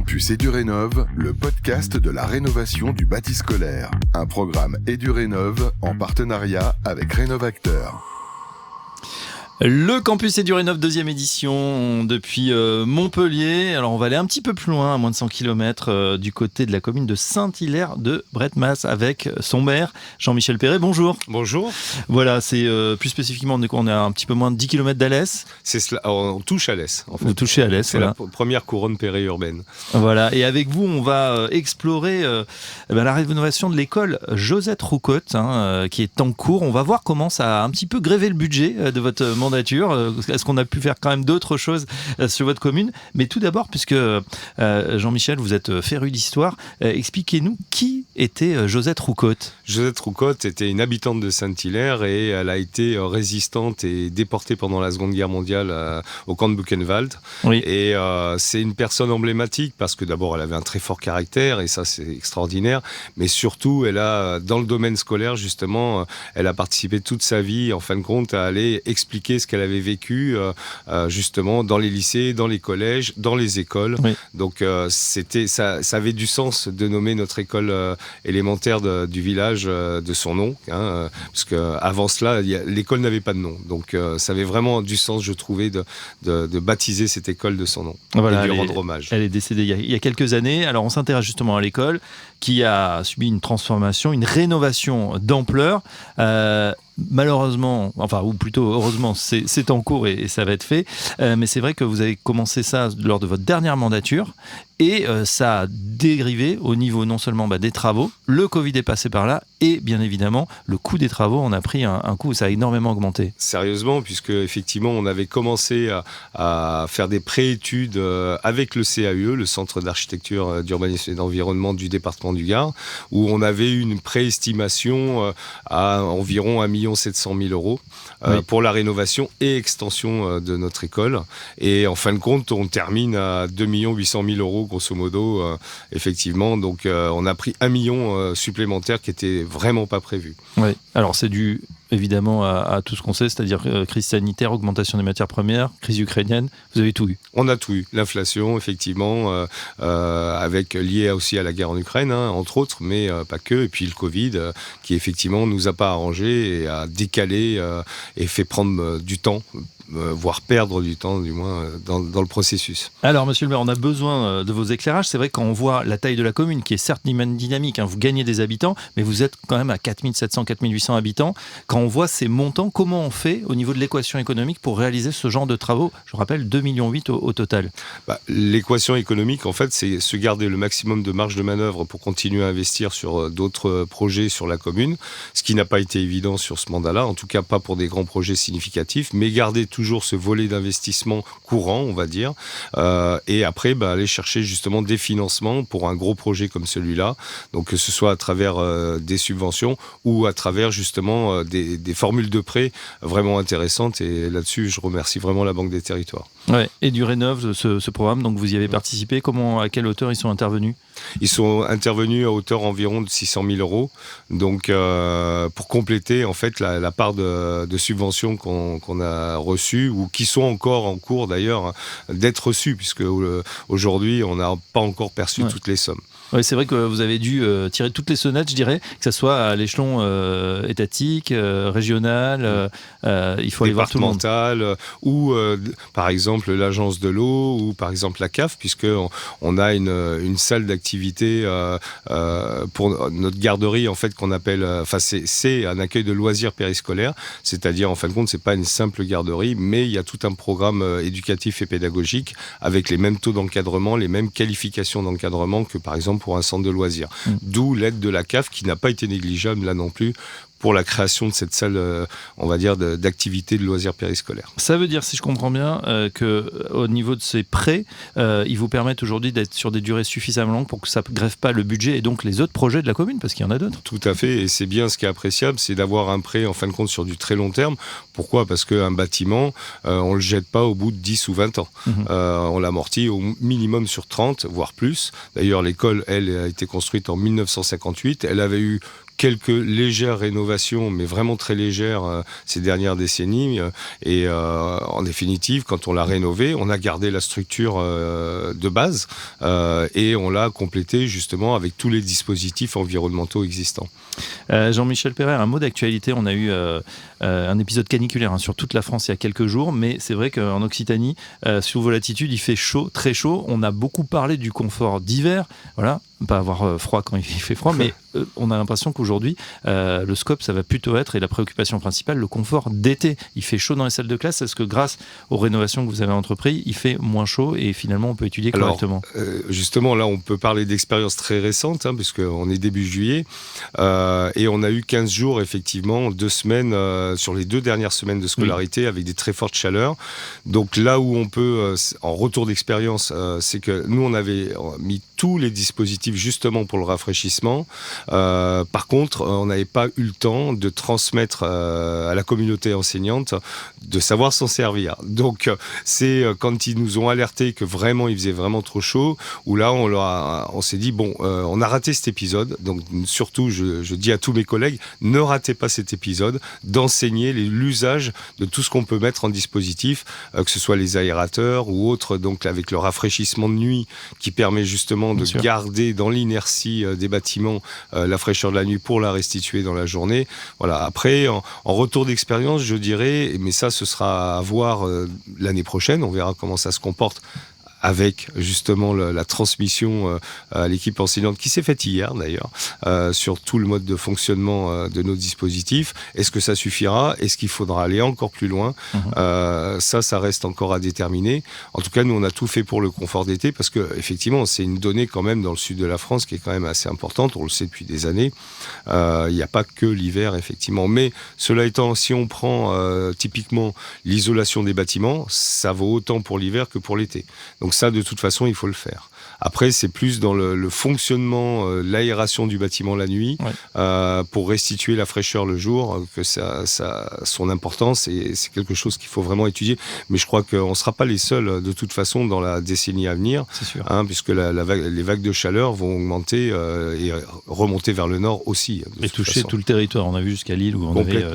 Campus EduRénov, le podcast de la rénovation du bâti scolaire. Un programme EduRénov en partenariat avec Rénovacteur. Le Campus EduRénov, deuxième édition depuis Montpellier. Alors on va aller un petit peu plus loin, à moins de 100 km du côté de la commune de Saint-Hilaire de Bretmas avec son maire Jean-Michel Perret. Bonjour. Bonjour. Voilà, c'est plus spécifiquement, on est à un petit peu moins de 10 km d'Alès. C'est cela, on touche à l'Alès. En fait. Vous touchez à Alès, c'est voilà. La première couronne périurbaine. Voilà, et avec vous, on va explorer la rénovation de l'école Josette Roucotte, qui est en cours. On va voir comment ça a un petit peu grévé le budget de votre mandature. Est-ce qu'on a pu faire quand même d'autres choses sur votre commune? Mais tout d'abord, puisque Jean-Michel, vous êtes féru d'histoire, expliquez-nous qui était Josette Roucotte. Josette Roucotte était une habitante de Saint-Hilaire et elle a été résistante et déportée pendant la Seconde Guerre mondiale au camp de Buchenwald. Oui. Et c'est une personne emblématique parce que d'abord, elle avait un très fort caractère et ça, c'est extraordinaire. Mais surtout, elle a, dans le domaine scolaire, justement, elle a participé toute sa vie, en fin de compte, à aller expliquer ce qu'elle avait vécu justement dans les lycées, dans les collèges, dans les écoles. Oui. Donc ça avait du sens de nommer notre école élémentaire du village de son nom, parce qu'avant cela, l'école n'avait pas de nom. Donc ça avait vraiment du sens, je trouvais, de baptiser cette école de son nom, voilà, et lui rendre hommage. Elle est décédée il y a quelques années. Alors on s'intéresse justement à l'école qui a subi une transformation, une rénovation d'ampleur. Malheureusement, ou plutôt heureusement, c'est en cours et ça va être fait. Mais c'est vrai que vous avez commencé ça lors de votre dernière mandature et ça a dérivé au niveau non seulement des travaux, le Covid est passé par là et bien évidemment, le coût des travaux en a pris un coup, ça a énormément augmenté. Sérieusement, puisque effectivement, on avait commencé à faire des pré-études avec le CAUE, le Centre d'architecture, d'urbanisme et d'environnement du département du Gard, où on avait eu une préestimation à environ 1 700 000 euros pour la rénovation et extension de notre école. Et en fin de compte, on termine à 2 800 000 euros, grosso modo, effectivement. Donc, on a pris 1 million supplémentaire qui n'était vraiment pas prévu. Oui, alors c'est dû évidemment à tout ce qu'on sait, c'est-à-dire crise sanitaire, augmentation des matières premières, crise ukrainienne, vous avez tout eu. On a tout eu, l'inflation effectivement, liée aussi à la guerre en Ukraine, entre autres, mais pas que, et puis le Covid qui effectivement nous a pas arrangé et a décalé et fait prendre du temps, voire perdre du temps du moins dans le processus. Alors monsieur le maire, on a besoin de vos éclairages. C'est vrai quand on voit la taille de la commune qui est certes dynamique, vous gagnez des habitants, mais vous êtes quand même à 4700, 4800 habitants. Quand on voit ces montants, comment on fait au niveau de l'équation économique pour réaliser ce genre de travaux? Je rappelle 2,8 millions au total. L'équation économique, en fait, c'est se garder le maximum de marge de manœuvre pour continuer à investir sur d'autres projets sur la commune, ce qui n'a pas été évident sur ce mandat-là, en tout cas pas pour des grands projets significatifs, mais garder toujours ce volet d'investissement courant, on va dire, et après aller chercher justement des financements pour un gros projet comme celui-là, donc que ce soit à travers des subventions ou à travers justement des formules de prêt vraiment intéressantes, et là-dessus je remercie vraiment la Banque des Territoires. Ouais, EduRénov, ce programme, donc vous y avez participé, à quelle hauteur ils sont intervenus? Ils sont intervenus à hauteur environ de 600 000 euros, donc pour compléter en fait la part de subventions qu'on a reçues ou qui sont encore en cours d'ailleurs d'être reçues, puisque aujourd'hui on n'a pas encore perçu toutes les sommes. Oui, c'est vrai que vous avez dû tirer toutes les sonnettes, je dirais, que ce soit à l'échelon étatique, régional, il faut aller voir tout le monde. Départemental, ou par exemple l'agence de l'eau, ou par exemple la CAF, puisqu'on a une salle d'activité pour notre garderie, en fait, qu'on appelle, c'est un accueil de loisirs périscolaires, c'est-à-dire, en fin de compte, c'est pas une simple garderie, mais il y a tout un programme éducatif et pédagogique avec les mêmes taux d'encadrement, les mêmes qualifications d'encadrement que, par exemple, pour un centre de loisirs. D'où l'aide de la CAF qui n'a pas été négligeable là non plus pour la création de cette salle, on va dire, d'activité de loisirs périscolaires. Ça veut dire, si je comprends bien, qu'au niveau de ces prêts, ils vous permettent aujourd'hui d'être sur des durées suffisamment longues pour que ça ne grève pas le budget et donc les autres projets de la commune, parce qu'il y en a d'autres. Tout à fait, et c'est bien ce qui est appréciable, c'est d'avoir un prêt, en fin de compte, sur du très long terme. Pourquoi ? Parce qu'un bâtiment, on ne le jette pas au bout de 10 ou 20 ans. On l'amortit au minimum sur 30, voire plus. D'ailleurs, l'école, elle, a été construite en 1958. Elle avait eu quelques légères rénovations, mais vraiment très légères ces dernières décennies. Et en définitive, quand on l'a rénové, on a gardé la structure de base et on l'a complétée justement avec tous les dispositifs environnementaux existants. Jean-Michel Perret, un mot d'actualité. On a eu un épisode caniculaire sur toute la France il y a quelques jours, mais c'est vrai qu'en Occitanie, sous vos latitudes, il fait chaud, très chaud. On a beaucoup parlé du confort d'hiver, voilà, pas avoir froid quand il fait froid, mais on a l'impression qu'aujourd'hui, le scope, ça va plutôt être, et la préoccupation principale, le confort d'été. Il fait chaud dans les salles de classe. Est-ce que grâce aux rénovations que vous avez entreprises, il fait moins chaud et finalement on peut étudier correctement ? Justement, là, on peut parler d'expériences très récentes, puisqu'on est début juillet, et on a eu 15 jours, effectivement, 2 semaines, sur les 2 dernières semaines de scolarité, avec des très fortes chaleurs. Donc là où on peut, en retour d'expérience, c'est que nous, on avait mis tous les dispositifs justement pour le rafraîchissement. Par contre, on n'avait pas eu le temps de transmettre à la communauté enseignante de savoir s'en servir. Donc, c'est quand ils nous ont alerté que vraiment il faisait vraiment trop chaud, où là on s'est dit bon, on a raté cet épisode. Donc surtout, je dis à tous mes collègues, ne ratez pas cet épisode, d'enseigner l'usage de tout ce qu'on peut mettre en dispositif, que ce soit les aérateurs ou autres. Donc avec le rafraîchissement de nuit qui permet justement de garder dans l'inertie des bâtiments la fraîcheur de la nuit pour la restituer dans la journée. Voilà. Après, en retour d'expérience, je dirais, mais ça, ce sera à voir l'année prochaine. On verra comment ça se comporte avec justement la transmission à l'équipe enseignante qui s'est faite hier d'ailleurs, sur tout le mode de fonctionnement de nos dispositifs. Est-ce que ça suffira ? Est-ce qu'il faudra aller encore plus loin ? Ça reste encore à déterminer. En tout cas, nous, on a tout fait pour le confort d'été parce que effectivement, c'est une donnée quand même dans le sud de la France qui est quand même assez importante. On le sait depuis des années. Il n'y a pas que l'hiver, effectivement. Mais cela étant, si on prend typiquement l'isolation des bâtiments, ça vaut autant pour l'hiver que pour l'été. Donc ça, de toute façon, il faut le faire. Après, c'est plus dans le fonctionnement, l'aération du bâtiment la nuit, pour restituer la fraîcheur le jour, que ça son importance, et c'est quelque chose qu'il faut vraiment étudier. Mais je crois qu'on ne sera pas les seuls, de toute façon, dans la décennie à venir, puisque les vagues de chaleur vont augmenter et remonter vers le nord aussi. Et toucher tout le territoire. On a vu jusqu'à Lille où on avait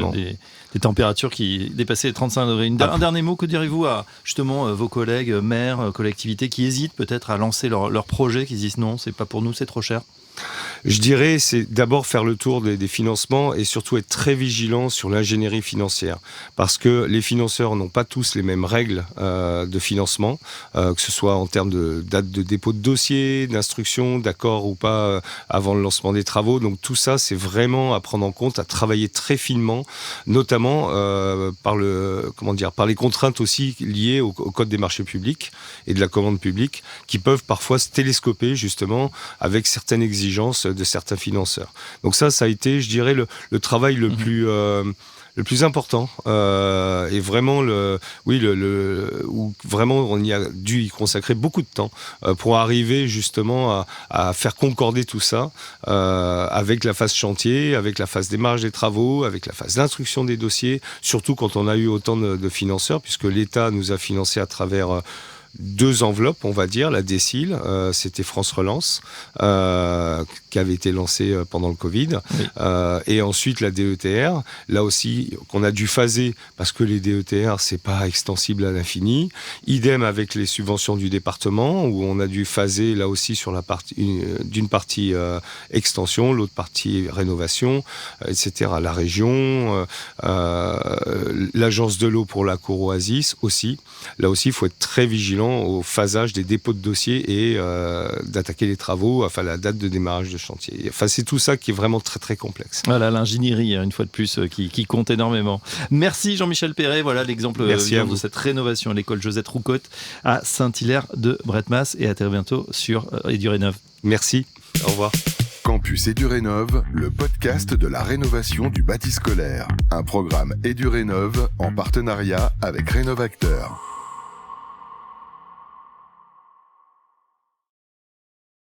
des températures qui dépassaient les 35 degrés. Un dernier mot, que direz-vous à justement vos collègues, maires, collectivités qui hésitent peut-être à lancer leur projet, qui disent non, c'est pas pour nous, c'est trop cher? Je dirais, c'est d'abord faire le tour des financements et surtout être très vigilant sur l'ingénierie financière. Parce que les financeurs n'ont pas tous les mêmes règles de financement, que ce soit en termes de date de dépôt de dossier, d'instruction, d'accord ou pas avant le lancement des travaux. Donc tout ça, c'est vraiment à prendre en compte, à travailler très finement, notamment par les contraintes aussi liées au code des marchés publics et de la commande publique, qui peuvent parfois se télescoper justement avec certaines exigences de certains financeurs. Donc ça a été, je dirais, le travail le plus important, et vraiment où vraiment on y a dû y consacrer beaucoup de temps pour arriver justement à faire concorder tout ça avec la phase chantier, avec la phase démarrage des travaux, avec la phase d'instruction des dossiers, surtout quand on a eu autant de financeurs, puisque l'État nous a financé à travers 2 enveloppes, on va dire. La DSIL, c'était France Relance, qui avait été lancée pendant le Covid. Oui. Et ensuite, la DETR, là aussi, qu'on a dû phaser, parce que les DETR, c'est pas extensible à l'infini. Idem avec les subventions du département, où on a dû phaser, là aussi, sur d'une partie extension, l'autre partie rénovation, etc. La région, l'agence de l'eau pour la Cour Oasis aussi. Là aussi, il faut être très vigilant au phasage des dépôts de dossiers et d'attaquer les travaux, enfin la date de démarrage de chantier. Enfin, c'est tout ça qui est vraiment très très complexe. Voilà, l'ingénierie, une fois de plus, qui compte énormément. Merci Jean-Michel Perret, voilà l'exemple de cette rénovation à l'école Josette Roucotte à Saint-Hilaire de Bretmas, et à très bientôt sur Edurénov. Merci, au revoir. Campus Edurénov, le podcast de la rénovation du bâti scolaire. Un programme Edurénov en partenariat avec Rénovacteur.